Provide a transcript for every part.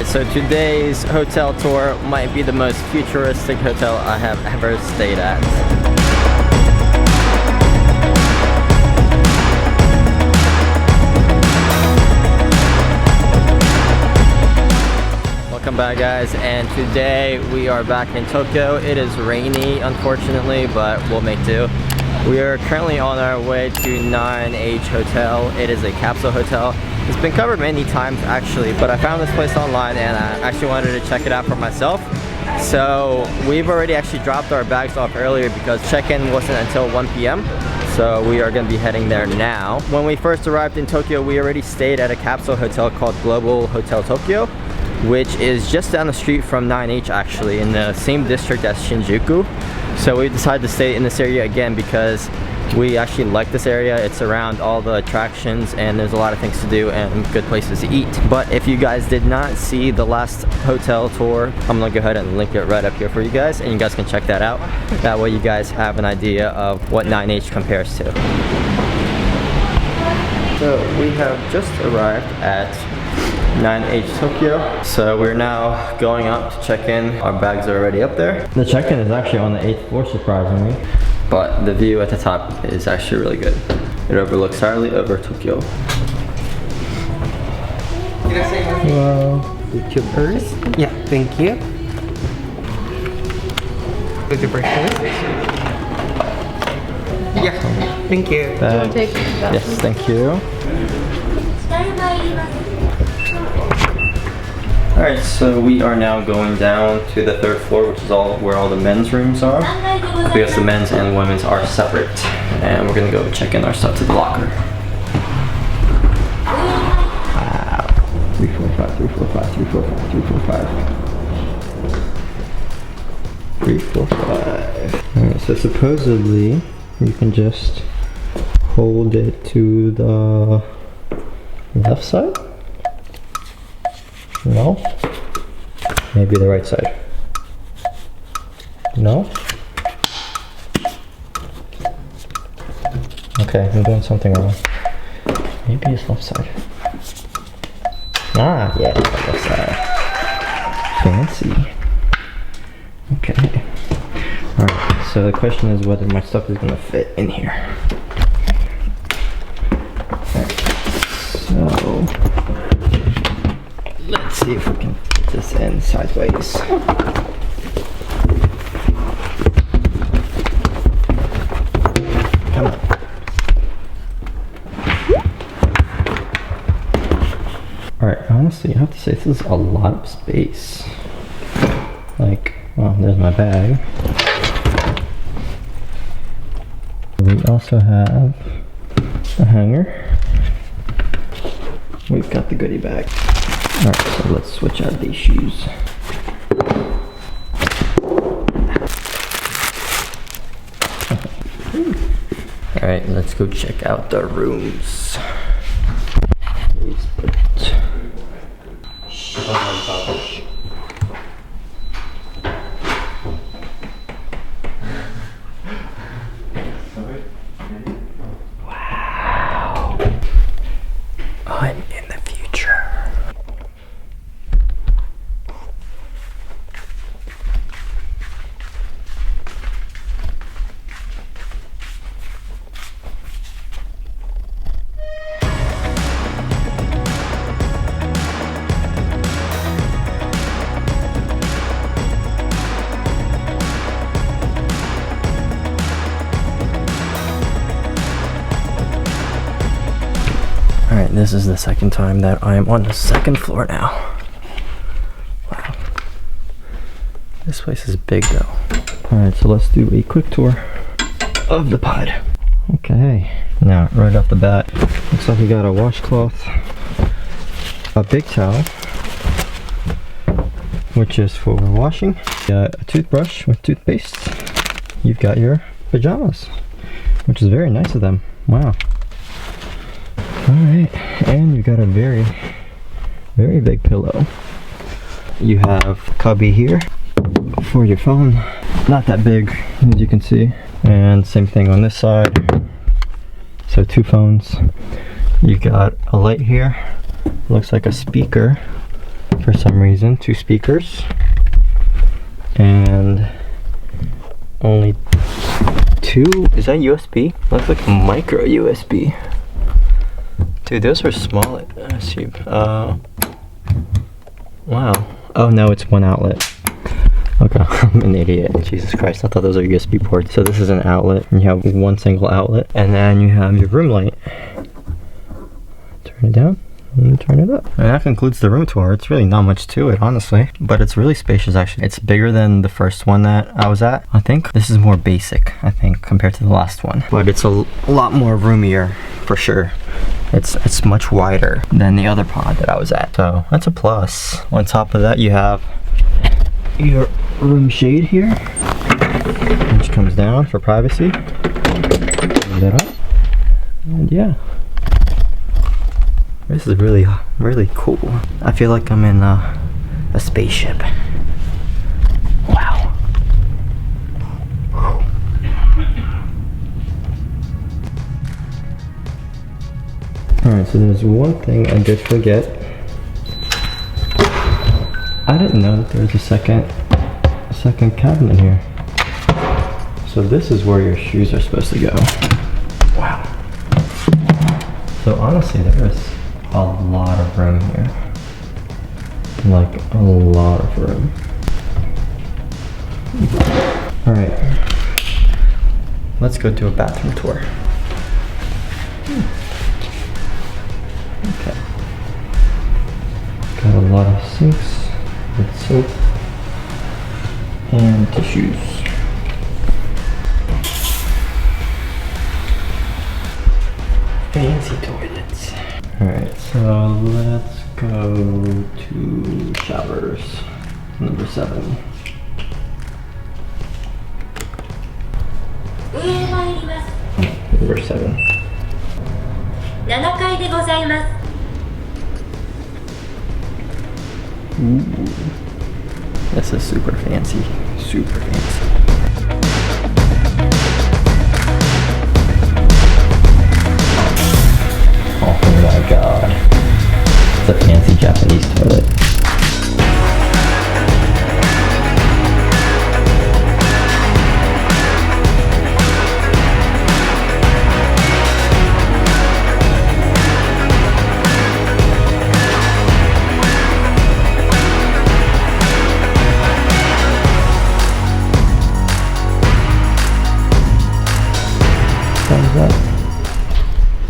so today's hotel tour might be the most futuristic hotel I have ever stayed at. Welcome back, guys, and today we are back in Tokyo. It is rainy, unfortunately, but we'll make do. We are currently on our way to 9H Hotel. It is a capsule hotel. It's been covered many times actually, but I found this place online and I actually wanted to check it out for myself. So we've already actually dropped our bags off earlier because check-in wasn't until 1 p.m. So we are going to be heading there now. When we first arrived in Tokyo, we already stayed at a capsule hotel called Global Hotel Tokyo, which is just down the street from 9H actually, in the same district as Shinjuku. So we decided to stay in this area again because we actually like this area. It's around all the attractions and there's a lot of things to do and good places to eat. But if you guys did not see the last hotel tour, I'm gonna go ahead and link it right up here for you guys and you guys can check that out. That way you guys have an idea of what 9H compares to. So we have just arrived at 9H Tokyo. So we're now going up to check in. Our bags are already up there. The check-in is actually on the 8th floor, surprisingly. But the view at the top is actually really good. It overlooks entirely over Tokyo. Hello, YouTubers. Yeah, thank you. With your bracelet. Yeah, thank you. Yes, thank you. Alright, so we are now going down to the 3rd floor, which is where all the men's rooms are. Because the men's and women's are separate. And we're gonna go check in our stuff to the locker. Wow. 345, 345, 345, 345. 345. Alright, so supposedly you can just hold it to the left side? No? Maybe the right side. No? Okay, I'm doing something wrong. Maybe it's left side. Ah, yeah, it's the left side. Fancy. Okay. Alright, so the question is whether my stuff is gonna fit in here. Alright, so let's see if we can put this in sideways. Come on. Alright, honestly, I have to say this is a lot of space. Like, well, there's my bag. We also have a hanger. We've got the goodie bag. Alright, so let's switch out these shoes. Alright, let's go check out the rooms. Please put... Wow. I'm in the future. Alright, this is the second time that I am on the 2nd floor now. Wow. This place is big though. Alright, so let's do a quick tour of the pod. Okay, now right off the bat, looks like we got a washcloth, a big towel, which is for washing, a toothbrush with toothpaste. You've got your pajamas, which is very nice of them. Wow. Alright, and you got a very big pillow. You have a cubby here for your phone. Not that big, as you can see. And same thing on this side. So 2 phones. You got a light here. Looks like a speaker for for some reason. 2 speakers. And only 2, is that USB? Looks like a micro USB. Dude, those are small. Wow. Oh no, it's 1 outlet. Okay, I'm an idiot. Jesus Christ, I thought those were USB ports. So this is an outlet, and you have 1 single outlet, and then you have your room light. Turn it down and turn it up. And that concludes the room tour. It's really not much to it, honestly, but it's really spacious actually. It's bigger than the first one that I was at. I think this is more basic, I think, compared to the last one, but it's a lot more roomier for sure. It's much wider than the other pod that I was at, so that's a plus. On top of that, you have your room shade here, which comes down for privacy. Close that up. And yeah, this is really cool. I feel like I'm in a spaceship. Wow. Alright, so there's one thing I did forget. I didn't know that there was a second cabinet here. So this is where your shoes are supposed to go. Wow. So honestly, there is a lot of room here. Like a lot of room. Alright. Let's go do a bathroom tour. Okay. Got a lot of sinks with soap and tissues. Fancy toilets. Alright, so let's go to showers. Number 7. Number 7. 7階でございます。 Ooh. This is super fancy. Super fancy. Oh my god. It's a fancy Japanese toilet.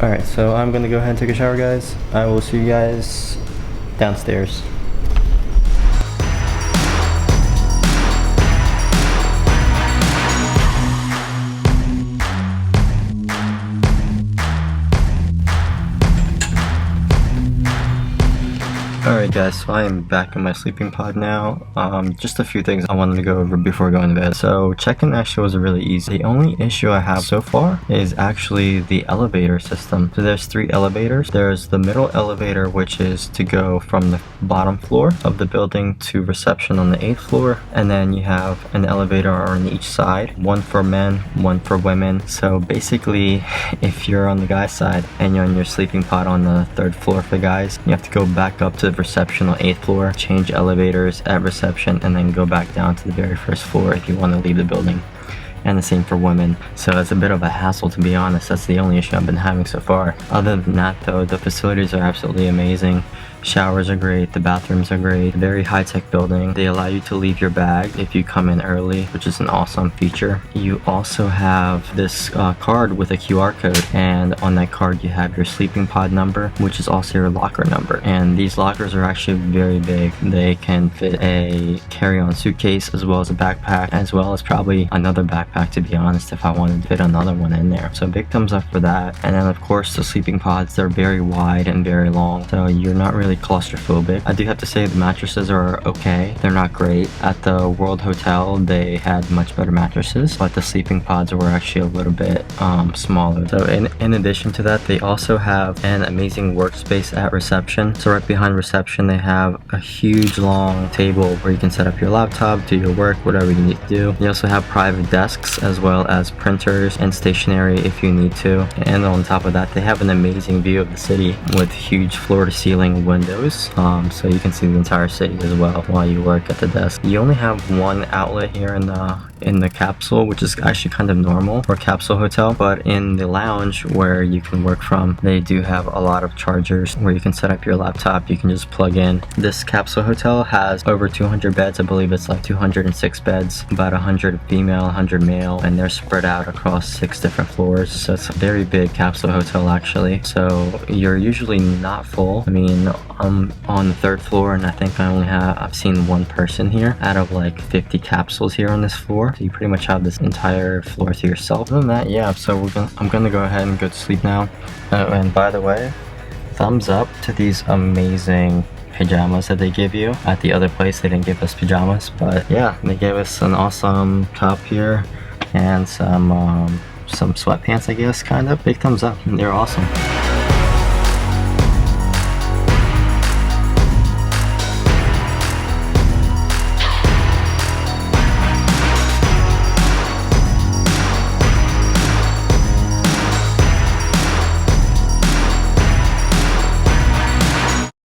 Alright, so I'm gonna go ahead and take a shower, guys. I will see you guys downstairs. Alright guys, so I am back in my sleeping pod now. Just a few things I wanted to go over before going to bed. So check-in actually was really easy. The only issue I have so far is actually the elevator system. So there's 3 elevators. There's the middle elevator, which is to go from the bottom floor of the building to reception on the 8th floor. And then you have an elevator on each side, 1 for men, 1 for women. So basically, if you're on the guy's side and you're on your sleeping pod on the 3rd floor for guys, you have to go back up to the reception on 8th floor, change elevators at reception, and then go back down to the very 1st floor if you want to leave the building. And the same for women. So it's a bit of a hassle, to be honest. That's the only issue I've been having so far. Other than that though, the facilities are absolutely amazing. Showers are great, the bathrooms are great, very high-tech building. They allow you to leave your bag if you come in early, which is an awesome feature. You also have this card with a QR code, and on that card you have your sleeping pod number, which is also your locker number. And these lockers are actually very big. They can fit a carry-on suitcase as well as a backpack, as well as probably another backpack, to be honest, if I wanted to fit another one in there. So big thumbs up for that. And then of course the sleeping pods, they're very wide and very long, so you're not really claustrophobic. I do have to say the mattresses are okay. They're not great. At the World Hotel, they had much better mattresses, but the sleeping pods were actually a little bit smaller. So in addition to that, they also have an amazing workspace at reception. So right behind reception, they have a huge long table where you can set up your laptop, do your work, whatever you need to do. They also have private desks as well as printers and stationery if you need to. And on top of that, they have an amazing view of the city with huge floor-to-ceiling windows windows, so you can see the entire city as well while you work at the desk. You only have one outlet here in the capsule, which is actually kind of normal for Capsule Hotel, but in the lounge where you can work from, they do have a lot of chargers where you can set up your laptop. You can just plug in. This Capsule Hotel has over 200 beds. I believe it's like 206 beds, about 100 female, 100 male, and they're spread out across 6 different floors. So it's a very big Capsule Hotel actually. So you're usually not full. I mean, I'm on the 3rd floor and I think I've seen one person here out of like 50 capsules here on this floor. So you pretty much have this entire floor to yourself. Other than that, yeah, so I'm gonna go ahead and go to sleep now. Oh, and by the way, thumbs up to these amazing pajamas that they give you. At the other place, they didn't give us pajamas, but yeah, they gave us an awesome top here and some sweatpants, I guess, kind of. Big thumbs up. They're awesome.